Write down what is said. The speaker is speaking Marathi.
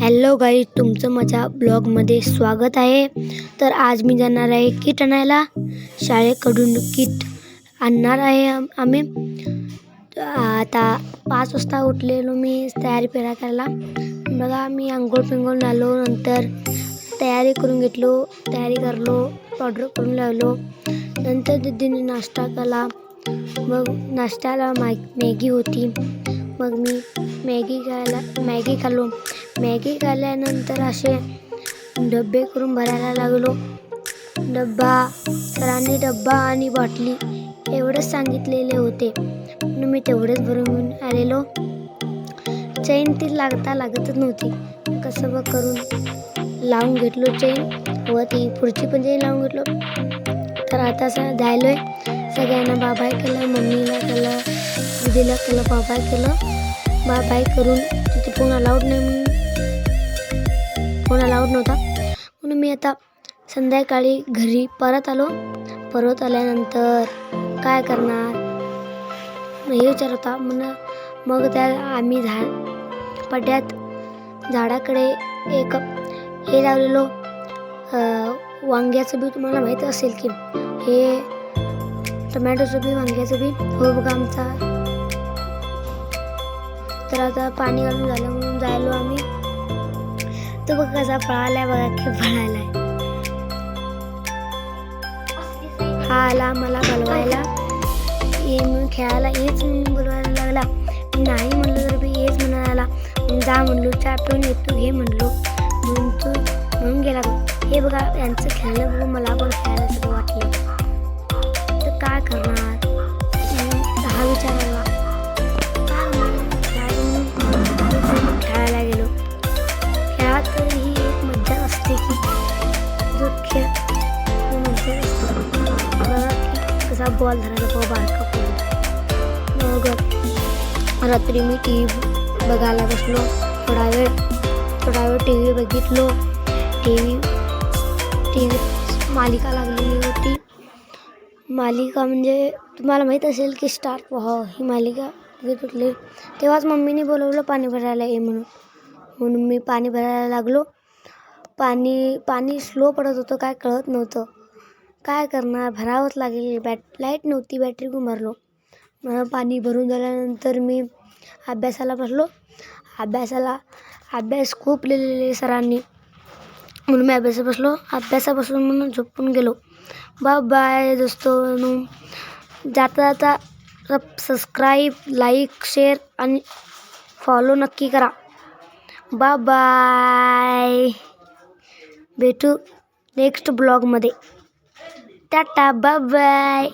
हॅलो गाईज, तुमचं माझ्या ब्लॉगमध्ये स्वागत आहे. तर आज मी जाणार आहे किट आणायला. शाळेकडून किट आणणार आहे आम्ही. आता 5 वाजता उठलेलो मी तयारी करायला. बघा, मी आंघोळ पिंघोळ आलो, नंतर तयारी करून घेतलो, तयारी करलो, पावडर करून लावलो. नंतर दीदीने नाश्ता केला. मग नाश्त्याला मॅगी होती. मग मी मॅगी खाल्लो. मॅगी खाल्ल्यानंतर असे डब्बे करून भरायला लागलो. सरांनी डब्बा आणि बाटली एवढंच सांगितलेले होते, म्हणून मी तेवढंच भरून आलेलो. चैन ती लागतच नव्हती. कसं करून लावून घेतलो चैन, व ती पुढची पण चैन लावून घेतलो. तर आता जायलोय. सगळ्यांना बाय केलं, मम्मीला केलं, दीदीला केलं, बाय केलं. बाय करून तिथे फोन अलाउड नव्हता, म्हणून मी आता संध्याकाळी घरी परत आलो. परत आल्यानंतर काय करणार हे विचार होता. मग त्या आम्ही पड्यात झाडाकडे एक हे लावलेलो, वांग्याचं बी. तुम्हाला माहीत असेल की हे टोमॅटोचं बी, वांग्याचं बी हो बघा आमचा. तर आता पाणी घालून झालं म्हणून जायलो आम्ही. तो बघा कसा पळालाय, बघा की पळालाय. हा आला मला बोलवायला, ये म्हणून खेळायला येच म्हणून बोलवायला लागला. मी नाही म्हणलो तर बी येच म्हणायला. जा म्हणलो, चहा पिऊन येतो घे म्हणलो, म्हणून गेला तो. हे बघा, यांचं खेळणं बघून मला पण खेळायला सगळं वाटलं. तर काय करणार हा विचार आला. खेळायला गेलो. खेळात ही एक मज्जा असते की जो खेळ मज्जा असते. बघा की कसा बॉल धरायला बारका पडला. मग रात्री मी टी व्ही बघायला बसलो. थोडा वेळ टी व्ही बघितलो. टी व्ही मालिका लागलेली होती. मालिका म्हणजे तुम्हाला माहीत असेल की स्टार प्रवाह ही मालिका बघत होते. तेव्हाच मम्मीने बोलवलं पाणी भरायला ये म्हणून मी पाणी भरायला लागलो. पाणी स्लो पडत होतं, काय कळत नव्हतं. काय करणार, भरावंच लागेल. लाईट नव्हती, बॅटरी गुमारलो. मला पाणी भरून झाल्यानंतर मी अभ्यासाला बसलो. अभ्यास खूप लिहिलेले सरांनी, म्हणून मी अभ्यासापासून म्हणून झोपून गेलो. बाय दोस्तों, जाता सबस्क्राईब, लाईक, शेअर आणि फॉलो नक्की करा. बाय, भेटू नेक्स्ट ब्लॉगमध्ये. टाटा, बाय.